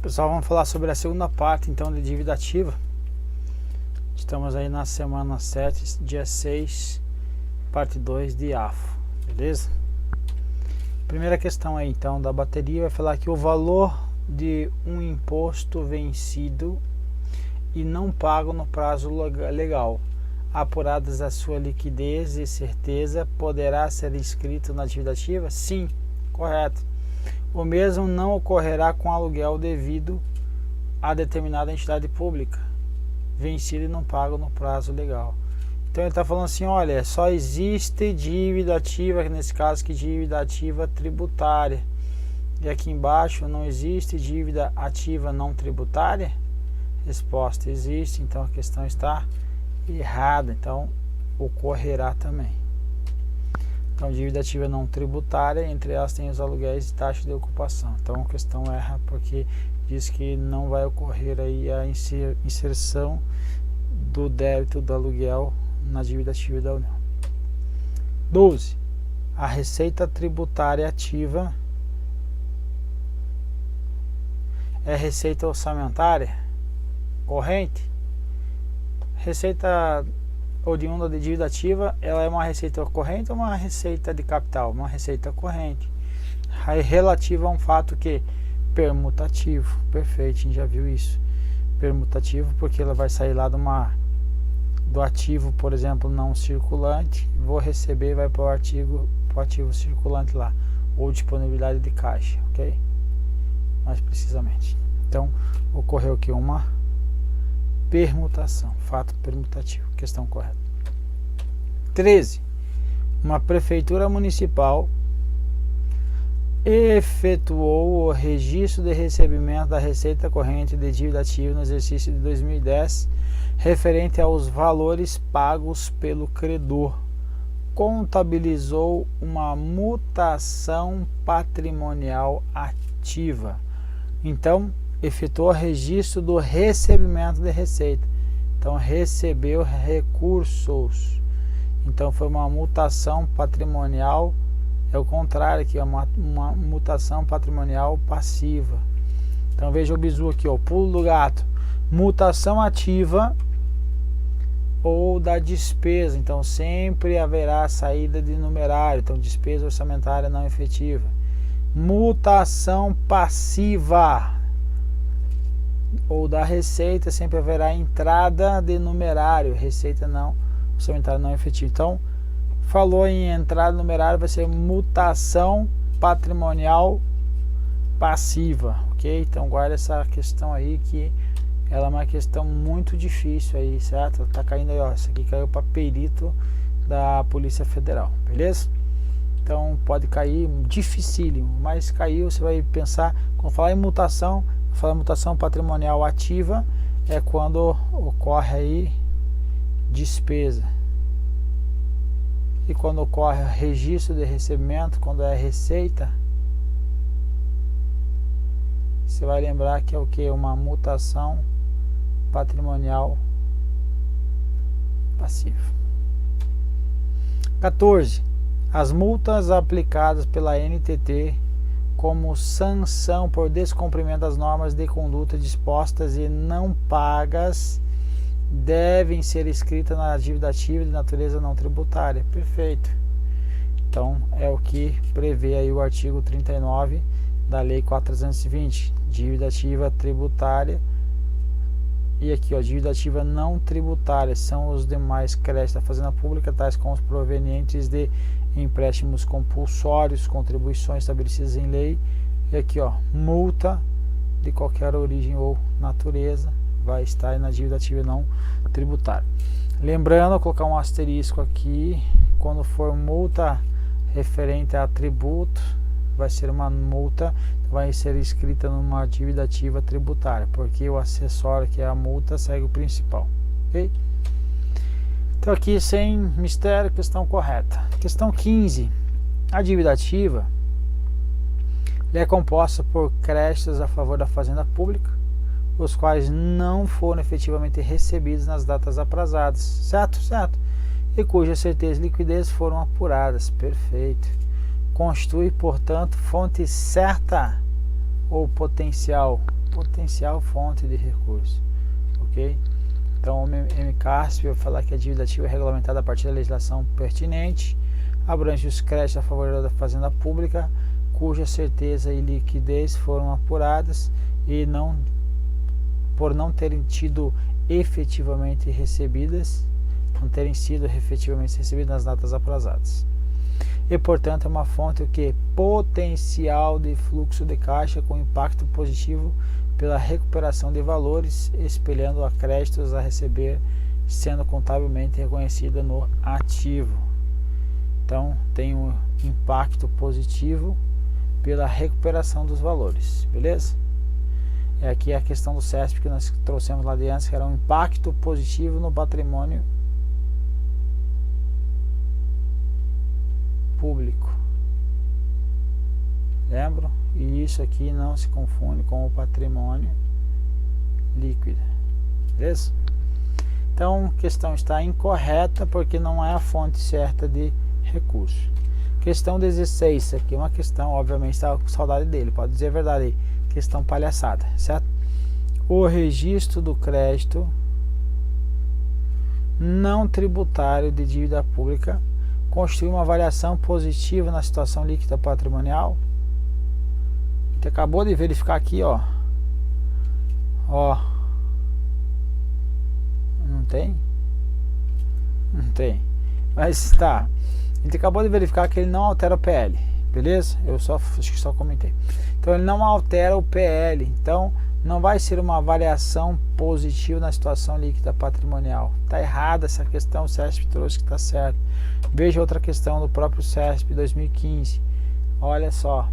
Pessoal, vamos falar sobre a segunda parte então de dívida ativa. Estamos aí na semana 7, dia 6, parte 2 de AFO, beleza? Primeira questão aí então da bateria vai falar que o valor de um imposto vencido e não pago no prazo legal, apuradas a sua liquidez e certeza, poderá ser inscrito na dívida ativa? Sim, correto. O mesmo não ocorrerá com aluguel devido a determinada entidade pública, vencido e não pago no prazo legal. Então ele está falando assim, olha, só existe dívida ativa, nesse caso que dívida ativa tributária. E aqui embaixo não existe dívida ativa não tributária? Resposta, existe, então a questão está errada, então ocorrerá também. Então, dívida ativa não tributária, entre elas tem os aluguéis e taxa de ocupação. Então, a questão erra porque diz que não vai ocorrer aí a inserção do débito do aluguel na dívida ativa da União. 12. A receita tributária ativa é receita orçamentária corrente. Receita oriunda de dívida ativa, ela é uma receita corrente ou uma receita de capital? Uma receita corrente. Aí relativa a um fato que permutativo. Perfeito, a gente já viu isso. Permutativo porque ela vai sair lá do ativo, por exemplo, não circulante, vou receber, vai para o ativo circulante lá, ou disponibilidade de caixa, ok? Mais precisamente. Então, ocorreu aqui uma permutação, fato permutativo, questão correta. 13. Uma prefeitura municipal efetuou o registro de recebimento da receita corrente de dívida ativa no exercício de 2010, referente aos valores pagos pelo credor. Contabilizou uma mutação patrimonial ativa. Então, efetuou o registro do recebimento de receita. Então, recebeu recursos. Então, foi uma mutação patrimonial. É o contrário aqui, é uma mutação patrimonial passiva. Então, veja o bizu aqui, ó, pulo do gato. Mutação ativa ou da despesa. Então, sempre haverá saída de numerário. Então, despesa orçamentária não efetiva. Mutação passiva ou da receita, sempre haverá entrada de numerário, receita não orçamentária não efetiva. Então, falou em entrada numerário, vai ser mutação patrimonial passiva, ok? Então, guarda essa questão aí, que ela é uma questão muito difícil aí, certo? Tá caindo aí, ó, isso aqui caiu para perito da Polícia Federal, beleza? Então, pode cair dificílimo, mas caiu, você vai pensar, quando falar em mutação, falar mutação patrimonial ativa é quando ocorre aí despesa, e quando ocorre registro de recebimento, quando é receita, você vai lembrar que é o que? Uma mutação patrimonial passiva. 14. As multas aplicadas pela NTT como sanção por descumprimento das normas de conduta dispostas e não pagas devem ser inscritas na dívida ativa de natureza não tributária. Perfeito. Então, é o que prevê aí o artigo 39 da Lei 4.320, dívida ativa tributária. E aqui, ó, dívida ativa não tributária são os demais créditos da Fazenda Pública, tais como os provenientes de empréstimos compulsórios, contribuições estabelecidas em lei. E aqui, ó, multa de qualquer origem ou natureza vai estar na dívida ativa não tributária. Lembrando, colocar um asterisco aqui, quando for multa referente a tributo, vai ser uma multa, vai ser escrita numa dívida ativa tributária, porque o acessório, que é a multa, segue o principal, ok? Então aqui, sem mistério, questão correta. Questão 15. A dívida ativa é composta por créditos a favor da Fazenda Pública, os quais não foram efetivamente recebidos nas datas aprazadas, certo? Certo. E cuja certeza e liquidez foram apuradas. Perfeito. Constitui, portanto, fonte certa ou potencial potencial fonte de recurso, ok? Então o MCASP vai falar que a dívida ativa é regulamentada a partir da legislação pertinente, abrange os créditos a favor da fazenda pública, cuja certeza e liquidez foram apuradas e por não terem tido efetivamente recebidas, nas datas aprazadas. E, portanto, é uma fonte que potencial de fluxo de caixa com impacto positivo pela recuperação de valores, espelhando a créditos a receber, sendo contabilmente reconhecida no ativo. Então, tem um impacto positivo pela recuperação dos valores, beleza? É aqui a questão do CESP que nós trouxemos lá de antes, que era um impacto positivo no patrimônio público. Lembram? E isso aqui não se confunde com o patrimônio líquido. Beleza? Então, a questão está incorreta porque não é a fonte certa de recurso. Questão 16, aqui é uma questão, obviamente está com saudade dele, pode dizer a verdade aí. Questão palhaçada, certo? O registro do crédito não tributário de dívida pública constitui uma variação positiva na situação líquida patrimonial. A gente acabou de verificar aqui, ó. Não tem? Não tem. Mas tá. A gente acabou de verificar que ele não altera o PL, beleza? Acho que só comentei. Então ele não altera o PL, então não vai ser uma variação positiva na situação líquida patrimonial. Está errada essa questão, o CESP trouxe que está certo. Veja outra questão do próprio CESP 2015. Olha só.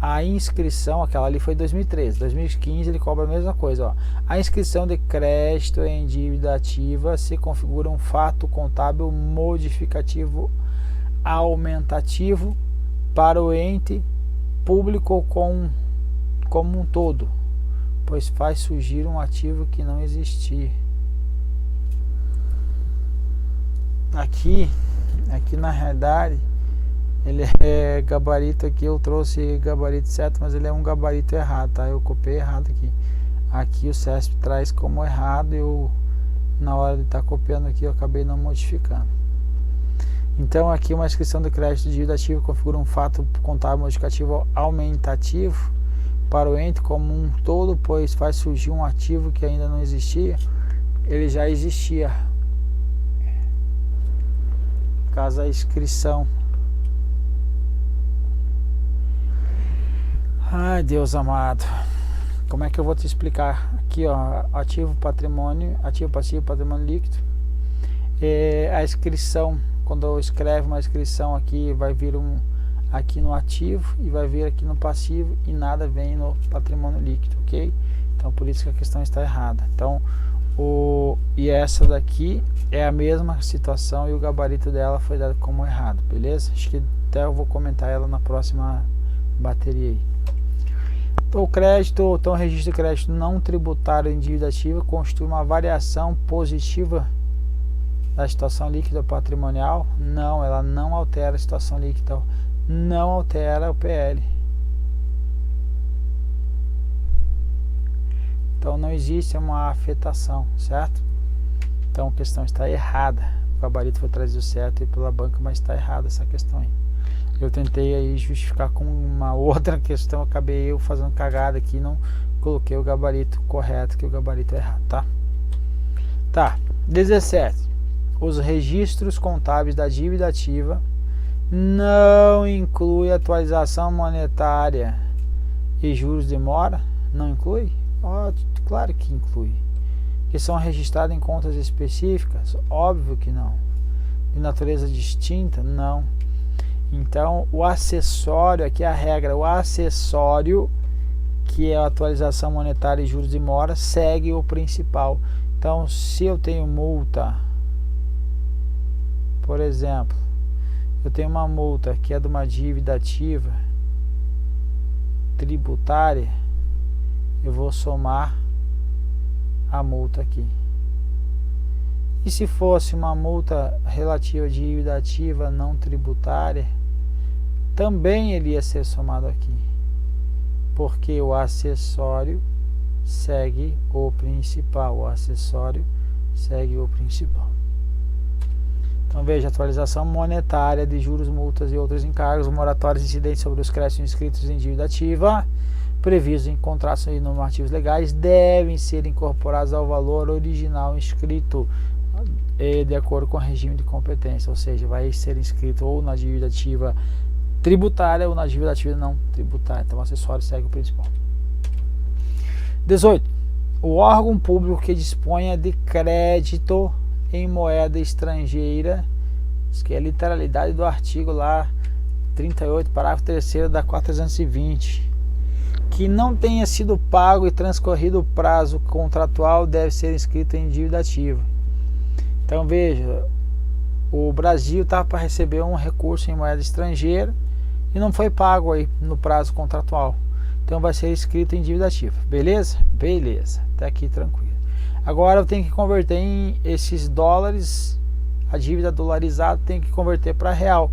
A inscrição, aquela ali foi 2013, 2015 ele cobra a mesma coisa. Ó. A inscrição de crédito em dívida ativa se configura um fato contábil modificativo aumentativo para o ente público como um todo, pois faz surgir um ativo que não existia. Aqui na realidade ele é gabarito aqui, eu trouxe gabarito certo, mas ele é um gabarito errado, tá? Eu copiei errado aqui. Aqui o CESP traz como errado, eu na hora de estar copiando aqui eu acabei não modificando. Então aqui uma inscrição de crédito de dívida ativa configura um fato contábil modificativo aumentativo para o ente como um todo, pois faz surgir um ativo que ainda não existia, ele já existia. Caso a inscrição. Ai, Deus amado. Como é que eu vou te explicar? Aqui, ó, ativo, patrimônio, ativo, passivo, patrimônio líquido. A inscrição, quando eu escrevo uma inscrição aqui, vai vir aqui no ativo e vai vir aqui no passivo e nada vem no patrimônio líquido, ok? Então, por isso que a questão está errada. Então, e essa daqui é a mesma situação e o gabarito dela foi dado como errado, beleza? Acho que até eu vou comentar ela na próxima bateria aí. O registro de crédito não tributário em dívida ativa constitui uma variação positiva da situação líquida patrimonial? Não, ela não altera a situação líquida, não altera o PL. Então não existe uma afetação, certo? Então a questão está errada. O gabarito foi trazido certo aí pela banca, mas está errada essa questão aí. Eu tentei aí justificar com uma outra questão, acabei eu fazendo cagada aqui, não coloquei o gabarito correto, que o gabarito é errado, tá? Tá, 17. Os registros contábeis da dívida ativa não incluem atualização monetária e juros de mora? Não inclui? Claro que inclui. Que são registrados em contas específicas? Óbvio que não. De natureza distinta? Não. Então, o acessório, aqui é a regra, o acessório, que é a atualização monetária e juros de mora, segue o principal. Então, se eu tenho multa, por exemplo, eu tenho uma multa que é de uma dívida ativa tributária, eu vou somar a multa aqui. E se fosse uma multa relativa à dívida ativa não tributária, também ele ia ser somado aqui. porque o acessório segue o principal. O acessório segue o principal. Então veja, atualização monetária de juros, multas e outros encargos, moratórios incidentes sobre os créditos inscritos em dívida ativa, previstos em contratos e normativos legais, devem ser incorporados ao valor original inscrito de acordo com o regime de competência, ou seja, vai ser inscrito ou na dívida ativa tributária ou na dívida ativa não tributária. Então o acessório segue o principal. 18. O órgão público que disponha de crédito em moeda estrangeira, isso que é a literalidade do artigo lá 38, parágrafo 3º da 420, que não tenha sido pago e transcorrido o prazo contratual, deve ser inscrito em dívida ativa. Então veja, o Brasil estava para receber um recurso em moeda estrangeira e não foi pago aí no prazo contratual. Então vai ser inscrito em dívida ativa. Beleza? Beleza. Até aqui tranquilo. Agora eu tenho que converter em esses dólares, a dívida dolarizada tem que converter para real.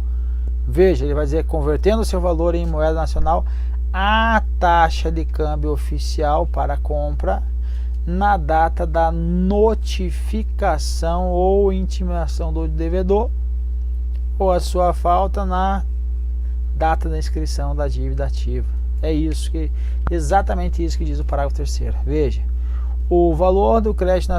Veja, ele vai dizer convertendo o seu valor em moeda nacional, a taxa de câmbio oficial para compra na data da notificação ou intimação do devedor, ou a sua falta na data da inscrição da dívida ativa. É isso que, exatamente isso que diz o parágrafo 3º. Veja, o valor do crédito,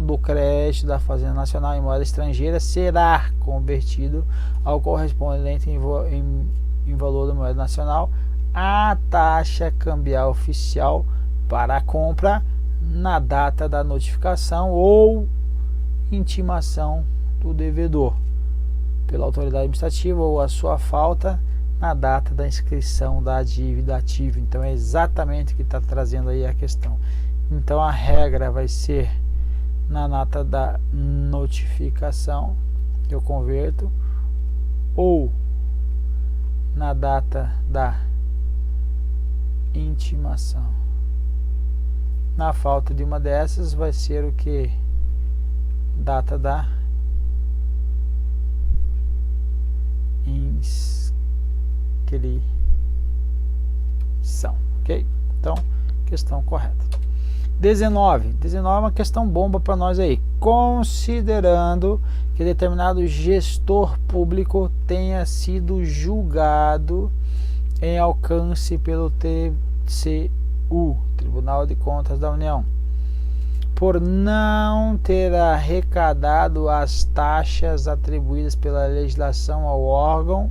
do crédito da Fazenda Nacional em moeda estrangeira será convertido ao correspondente em valor da moeda nacional a taxa cambial oficial para a compra na data da notificação ou intimação do devedor pela autoridade administrativa ou a sua falta na data da inscrição da dívida ativa. Então é exatamente o que está trazendo aí a questão. Então a regra vai ser na data da notificação, eu converto, ou na data da intimação. Na falta de uma dessas vai ser o que? Data da inscrição. Ok? Então, questão correta. 19 é uma questão bomba para nós aí. Considerando que determinado gestor público tenha sido julgado em alcance pelo TCU, Tribunal de Contas da União, por não ter arrecadado as taxas atribuídas pela legislação ao órgão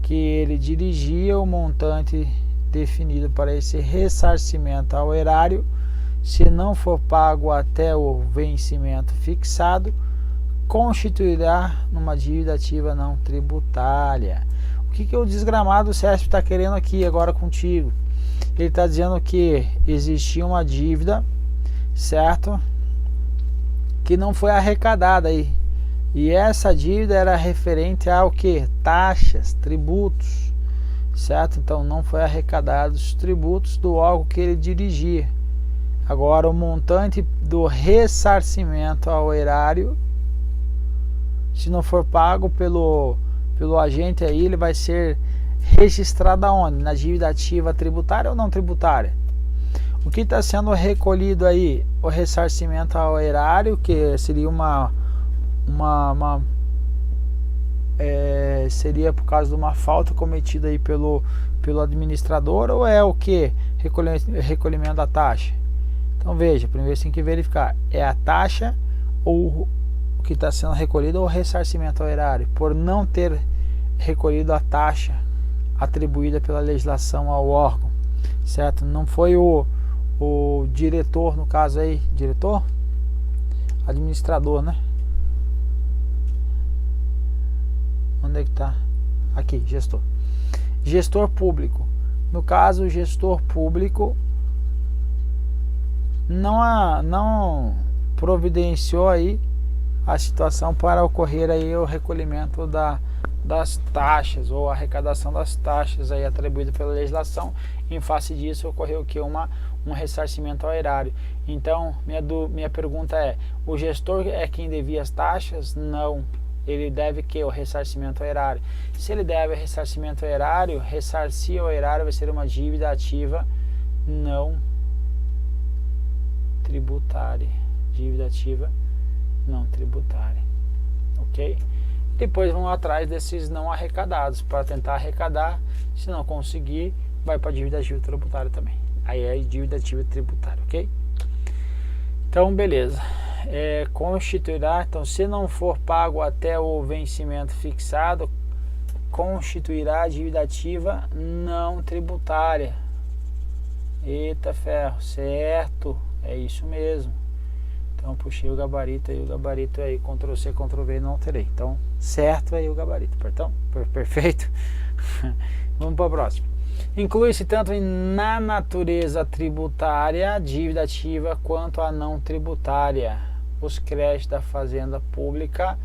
que ele dirigia, o montante definido para esse ressarcimento ao erário, se não for pago até o vencimento fixado, constituirá numa dívida ativa não tributária. O que o desgramado CESP está querendo aqui agora contigo? Ele está dizendo que existia uma dívida, certo? Que não foi arrecadada aí. E essa dívida era referente ao que? Taxas, tributos, certo? Então não foi arrecadado os tributos do órgão que ele dirigia. Agora o montante do ressarcimento ao erário, se não for pago pelo agente aí, ele vai ser registrado aonde? Na dívida ativa tributária ou não tributária? O que está sendo recolhido aí? O ressarcimento ao erário, que seria seria por causa de uma falta cometida aí pelo administrador, ou é o que? Recolhimento da taxa? Então veja, primeiro você tem que verificar, é a taxa ou o que está sendo recolhido ou o ressarcimento ao erário, por não ter recolhido a taxa atribuída pela legislação ao órgão, certo? Não foi o diretor, no caso aí, diretor? Administrador, né? Onde é que está? Aqui, gestor. Gestor público. No caso, o gestor público não providenciou aí a situação para ocorrer aí o recolhimento das taxas ou a arrecadação das taxas aí atribuídas pela legislação. Em face disso ocorreu que um ressarcimento ao erário. Então minha pergunta é: o gestor é quem devia as taxas? Não. Ele deve que o ressarcimento ao erário. Se ele deve ressarcimento ao erário, ressarcir ao erário vai ser uma dívida ativa não tributária. Dívida ativa não tributária. Ok? Depois vão atrás desses não arrecadados para tentar arrecadar. Se não conseguir, vai para a dívida ativa tributária também. Aí é dívida ativa tributária, ok? Então, beleza. Constituirá, então, se não for pago até o vencimento fixado, constituirá a dívida ativa não tributária. Eita ferro, certo, é isso mesmo. Então, puxei o gabarito aí, Ctrl+C, Ctrl+V, não alterei. Então, certo aí o gabarito, então, perfeito. Vamos para o próximo. Inclui-se tanto na natureza tributária, dívida ativa, quanto a não tributária, os créditos da fazenda pública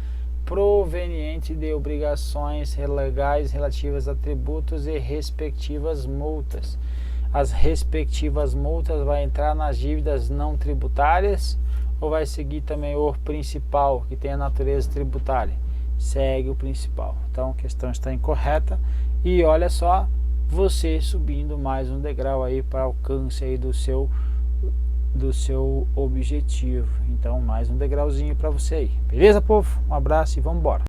provenientes de obrigações legais relativas a tributos e respectivas multas. As respectivas multas vai entrar nas dívidas não tributárias ou vai seguir também o principal, que tem a natureza tributária? Segue o principal. Então a questão está incorreta e olha só, você subindo mais um degrau aí para alcance aí do seu objetivo. Então mais um degrauzinho para você aí. Beleza, povo? Um abraço e vamos embora.